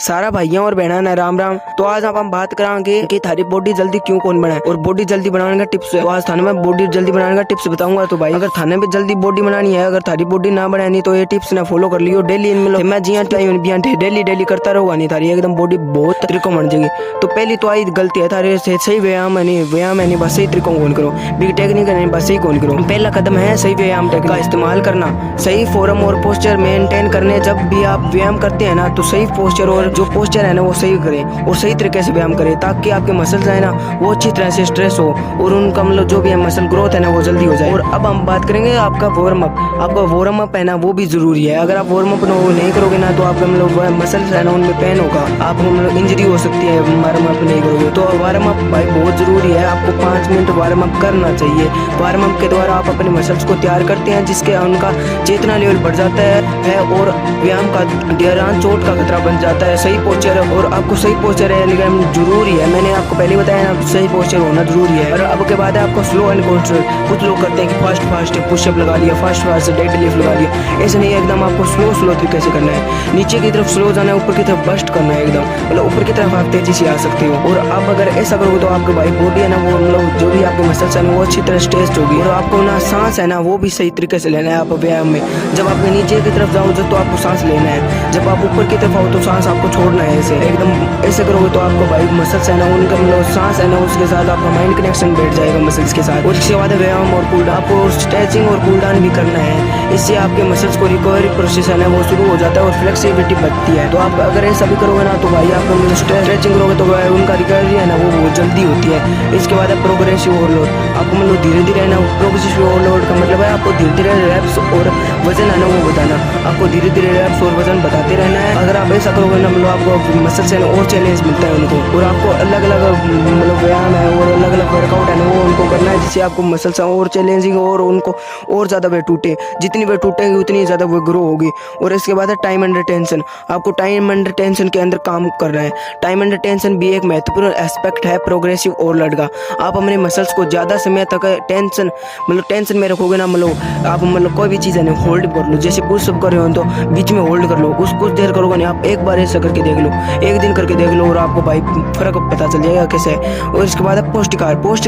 सारा भाइयों और बहना ने राम राम। तो आज हम बात करांगे कि थारी बॉडी जल्दी क्यों कौन बनाए और बॉडी जल्दी बनाने का टिप्स। तो आज थाने में बॉडी जल्दी बनाने का टिप्स बताऊंगा। तो भाई अगर थाने में जल्दी बॉडी बनानी है, अगर थारी बॉडी ना बनानी तो ये टिप्स ना फॉलो कर लियो डेली। इनमें मैं जिया डेली करता रहूंगा नहीं थारी एकदम बॉडी बहुत तरीकों बन जाएगी। तो पहली तो आई गलती है थारे से सही व्यायाम है नहीं बस सही तरीकों कौन करो, बिग टेक्निक है नहीं बस सही कौन करो। पहला कदम है सही व्यायाम टेक्निक का इस्तेमाल करना, सही फॉर्म और पोस्चर मेंटेन करने। जब भी आप व्यायाम करते हैं ना तो सही पोस्चर और जो पोस्चर है ना वो सही करें और सही तरीके से व्यायाम करें ताकि आपके मसल्स है ना वो अच्छी तरह से स्ट्रेस हो और उनका मतलब जो भी है मसल ग्रोथ है ना वो जल्दी हो जाए। और अब हम बात करेंगे आपका वार्म अप। आपका वार्म अप है ना वो भी जरूरी है। अगर आप वार्म अप नहीं करोगे ना तो आपका मतलब मसल्स है ना उनमें पेन होगा, आपको मतलब इंजरी हो सकती है वार्म अप नहीं करोगे। तो वार्म अप भाई बहुत जरूरी है। आपको 5 मिनट वार्म अप करना चाहिए। वार्म अप के द्वारा आप अपने मसल्स को तैयार करते हैं जिसके उनका चेतना लेवल बढ़ जाता है और व्यायाम का दौरान चोट का खतरा बन जाता है। सही पोस्चर और आपको सही पोस्चर है लेकिन जरूरी है। मैंने आपको पहले बताया ना सही पोस्चर होना जरूरी है। और अब के बाद आपको स्लो एंड कंट्रोल। कुछ लोग करते हैं कि फास्ट पुशअप लगा लिया, फास्ट डेड लिफ्ट लगा लिया। ऐसे नहीं, एकदम आपको स्लो तरीके से करना है। नीचे की तरफ स्लो जाना है, ऊपर की तरफ बस्ट करना है एकदम, मतलब ऊपर की तरफ आप तेजी से आ सकते हो। और आप अगर ऐसा करोगे तो आपकी भाई बॉडी है ना वो मतलब जो भी आपके मसल्स है वो अच्छी तरह स्ट्रेच होगी। और आपको ना सांस है ना वो भी सही तरीके से लेना है आप व्यायाम में। जब आप नीचे की तरफ जाओ तो आपको सांस लेना है, जब आप ऊपर की तरफ आओ तो सांस आपको छोड़ना है। ऐसे एकदम ऐसे करोगे तो आपको भाई मसल्स है ना उनका मतलब सांस है ना उसके साथ आपका माइंड कनेक्शन बैठ जाएगा मसल्स के साथ। और इसके बाद व्यायाम और कूल डाउन, आपको स्ट्रेचिंग और कूल डाउन भी करना है। इससे आपके मसल्स को रिकवरी प्रोसेस है ना वो शुरू हो जाता है और फ्लेक्सिबिलिटी बढ़ती है। तो आप अगर ऐसा भी करोगे ना तो भाई आपको स्ट्रेचिंग करोगे तो उनका रिकवरी है ना वो बहुत जल्दी होती है। इसके बाद प्रोग्रेसिव ओवरलोड, आपको मतलब धीरे धीरे है ना प्रोग्रेसिव ओवरलोड का मतलब है आपको धीरे धीरे रैप्स और वजन है ना वो बताना, आपको धीरे धीरे रैप्स और वजन बताते रहना है। अगर आप ऐसा करोगे ना मतलब आपको मसल से और चैलेंज मिलता है उनको। और आपको अलग अलग मतलब व्यायाम है और अलग अलग वर्कआउट है ना वो उनको करना है जिससे आपको मसल से और चैलेंजिंग और उनको और ज़्यादा वेट टूटे। जितनी वेट टूटेंगी उतनी ज़्यादा वो ग्रो होगी। और इसके बाद है टाइम अंडर टेंशन। आपको टाइम अंडर टेंशन के अंदर काम करना है। टाइम अंडर टेंशन भी एक महत्वपूर्ण एस्पेक्ट है प्रोग्रेसिव ओवरलोड का। आप अपने मसल्स को ज़्यादा समय तक टेंशन में रखोगे ना, मतलब आप मतलब कोई भी चीज़ है ना होल्ड कर लो। जैसे पुशअप कर रहे हो तो बीच में होल्ड कर लो, उस कुछ देर करोगे नहीं, आप एक बार ऐसा करके देख लो, एक दिन करके देख लो और आपको भाई फर्क पता चल जाएगा कैसे। और इसके बाद पौष्टिक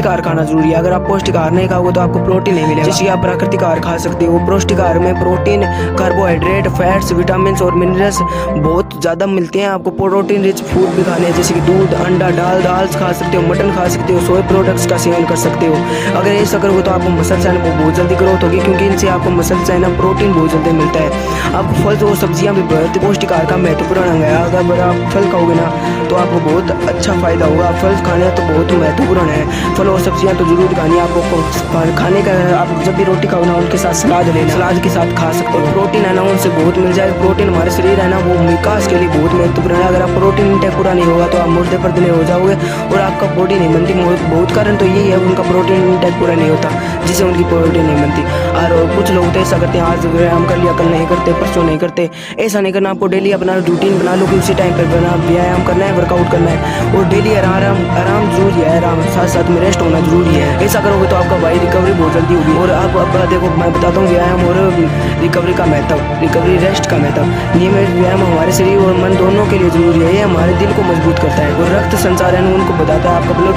आहार खाना जरूरी है। अगर आप पौष्टिक आहार नहीं खाओगे तो आपको प्रोटीन नहीं मिलेगा। जैसे आप प्राकृतिक आहार खा सकते हो। पौष्टिक आहार में प्रोटीन, कार्बोहाइड्रेट, फैट्स, विटामिन और मिनरल्स बहुत ज़्यादा मिलते हैं। आपको प्रोटीन रिच फूड भी खाने हैं जैसे कि दूध, अंडा, दाल खा सकते हो, मटन खा सकते हो, सोया प्रोडक्ट्स का सेवन कर सकते हो। अगर ऐसा करोगे तो आपको मसल्स है ना बहुत जल्दी ग्रोथ होगी क्योंकि इनसे आपको मसल्स है ना प्रोटीन बहुत जल्दी मिलता है। आपको फल और सब्जियां भी बहुत पौष्टिक आहार का महत्वपूर्ण अंग है। अगर आप फल खाओगे ना तो आपको बहुत अच्छा फायदा होगा। फल खाने तो बहुत महत्वपूर्ण है। फल और सब्जियां तो जरूर खानी है आपको खाने का। आप जब भी रोटी खाओ ना उनके साथ सलाद लेना, सलाद के साथ खा सकते हो। प्रोटीन है ना उनसे बहुत मिल जाएगा। प्रोटीन हमारे शरीर है ना वो विकास के लिए बहुत महत्वपूर्ण है। अगर आप प्रोटीन इंटेक पूरा नहीं होगा तो आप मुर्दे पर्दे हो जाओगे और आपका बॉडी नहीं बनती। बहुत कारण तो यही है उनका प्रोटीन इंटेक पूरा नहीं होता जिससे उनकी प्रोटीन नहीं बनती। और कुछ लोग तो ऐसा करते हैं आज व्यायाम कर लिया कल नहीं करते, परसों नहीं करते। ऐसा नहीं करना। आपको डेली अपना रूटीन बना लो कि उसी टाइम पर व्यायाम करना है, वर्कआउट करना है। और डेली आराम जरूरी है। आराम साथ साथ में रेस्ट होना जरूरी है। ऐसा करोगे तो आपका भाई रिकवरी बहुत जल्दी होगी। और आप देखो मैं बताता हूँ व्यायाम और रिकवरी का महत्व, रिकवरी रेस्ट का महत्व। नियमित व्यायाम हमारे शरीर और मन दोनों के लिए जरूरी है। ये हमारे दिल को मजबूत करता है और रक्त संचालन उनको बताता है, आपका ब्लड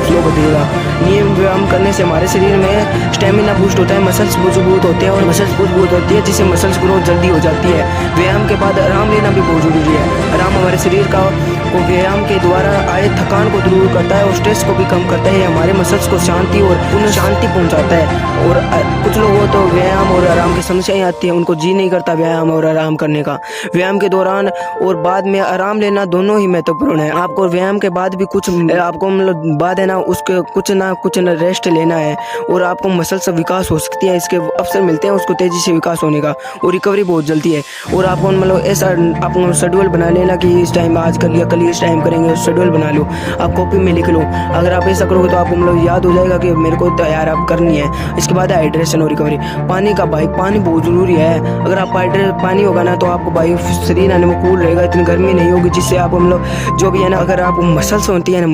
फ्लो बढ़ेगा। नियम व्यायाम करने से हमारे शरीर में स्टेमिना बूस्ट होता है, मसल्स मजबूत होते हैं और मसल्स मजबूत होती है जिससे मसल्स ग्रोथ जल्दी हो जाती है। व्यायाम के बाद आराम लेना भी बहुत जरूरी है। आराम हमारे शरीर को व्यायाम के द्वारा आए थकान को दूर करता है और स्ट्रेस को भी कम करता है। हमारे मसल्स को शांति और पुनः शांति पहुंचाता है। और कुछ लोगों तो व्यायाम और आराम की समस्याएं आती है, उनको जी नहीं करता व्यायाम और आराम करने का। व्यायाम के दौरान और बाद में आराम लेना दोनों ही महत्वपूर्ण है। आपको व्यायाम के बाद भी कुछ आपको मतलब बाद है ना उसके कुछ ना रेस्ट लेना है और आपको मसल से विकास हो सकती है। इसके अवसर मिलते हैं उसको तेजी से विकास होने का और रिकवरी बहुत जल्दी है। और आपको मतलब ऐसा आपको शेड्यूल बना लेना कि इस टाइम आज कर लिया कल कल इस टाइम करेंगे, शेड्यूल बना लो, आप कॉपी में लिख लो। अगर आप ऐसा करोगे तो आपको मतलब याद हो जाएगा कि मेरे को तैयार आप करनी है। इसके बाद है हाइड्रेशन और रिकवरी। पानी का भाई, पानी बहुत जरूरी है। अगर आप पानी होगा ना तो आपको भाई शरीर है ना वो कूल रहेगा, इतनी गर्मी नहीं होगी, जिससे आप मतलब जो भी है ना, अगर आप मसल्स होती है ना,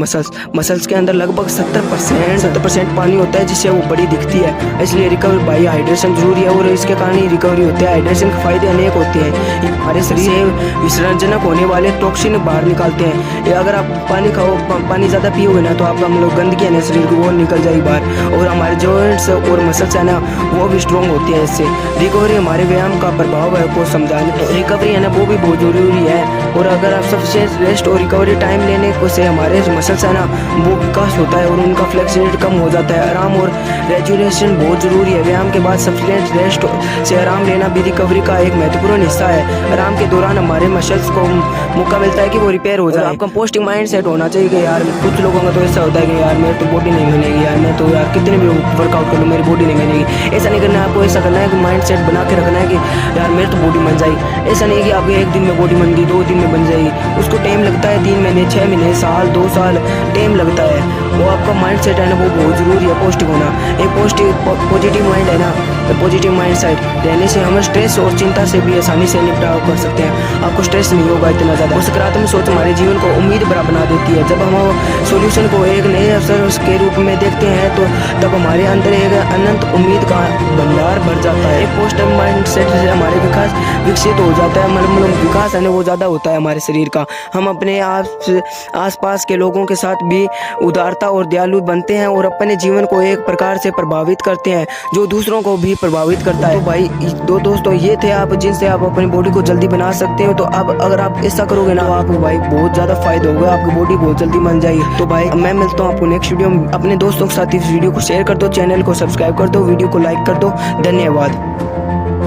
मसल्स के अंदर लगभग 70% पानी होता है, जिससे वो बड़ी दिखती है। इसलिए रिकवरी भाई हाइड्रेशन जरूरी है और इसके कारण ही रिकवरी होती है। हाइड्रेशन के फायदे अनेक होते हैं, हमारे शरीर से विसर्जनक होने वाले टॉक्सिन बाहर निकालते हैं। अगर आप पानी खाओ, पानी ज़्यादा पियोगे ना तो आपका मतलब गंदगी है ना शरीर की वो निकल जाएगी बाहर, और हमारे जॉइंट्स और मसल्स है ना वो भी स्ट्रॉन्ग होती है। इससे रिकवरी हमारे व्यायाम का प्रभाव है को समझाने, तो रिकवरी है ना वो भी बहुत जरूरी है। और अगर आप सफिशिएंट रेस्ट और रिकवरी टाइम लेने को से हमारे मसल्स है ना वो विकास होता है और उनका फ्लेक्सिबिलिटी कम हो जाता है। आराम और रेजुलेशन बहुत जरूरी है। व्यायाम के बाद सफिशिएंट रेस्ट से आराम लेना भी रिकवरी का एक महत्वपूर्ण हिस्सा है। आराम के दौरान हमारे मसल्स को मौका मिलता है कि वो रिपेयर हो जाए। आपका पॉजिटिव माइंड सेट होना चाहिए कि यार, कुछ लोगों का तो ऐसा होता है कि यार मेरे तो बॉडी नहीं बनेगी, यार मैं तो यार कितने भी वर्कआउट कर लूँ मेरी बॉडी नहीं बनेगी। ऐसा नहीं करना है, आपको ऐसा करना है कि माइंड सेट बना के रखना है कि यार मेरे तो बॉडी बन जाएगी। ऐसा नहीं है कि आप एक दिन में बॉडी बन गई, 2 दिन में बन जाएगी, उसको टाइम लगता है, 3 महीने, 6 महीने, साल, 2 साल टाइम लगता है। वो आपका माइंड सेट है ना वो बहुत जरूरी है, पॉजिटिव होना। एक पॉजिटिव माइंड है ना, तो पॉजिटिव माइंड सेट रहने से हम स्ट्रेस और चिंता से भी आसानी से निपटाव कर सकते हैं। आपको स्ट्रेस नहीं होगा इतना ज़्यादा। सकारात्मक सोच हमारे जीवन को उम्मीद भरा बना देती है। जब हम सॉल्यूशन को एक नए अवसर के रूप में देखते हैं तो तब हमारे अंदर एक अनंत उम्मीद का भंडार भर जाता है। एक पॉजिटिव माइंड सेट से हमारे विकास विकसित हो जाता है, मतलब विकास है ना वो ज़्यादा होता है हमारे शरीर का। हम अपने आसपास के लोगों के साथ भी उदारता और दयालु बनते हैं और अपने जीवन को एक प्रकार से प्रभावित करते हैं जो दूसरों को भी प्रभावित करता है। तो भाई दोस्तों ये थे आप जिनसे आप अपनी बॉडी को जल्दी बना सकते हो। तो अब अगर आप ऐसा करोगे ना तो आपको भाई बहुत ज़्यादा फायदा होगा, आपकी बॉडी बहुत जल्दी बन जाएगी। तो भाई मैं मिलता हूँ आपको नेक्स्ट वीडियो में। अपने दोस्तों के साथ इस वीडियो को शेयर कर दो, चैनल को सब्सक्राइब कर दो, वीडियो को लाइक कर दो। धन्यवाद।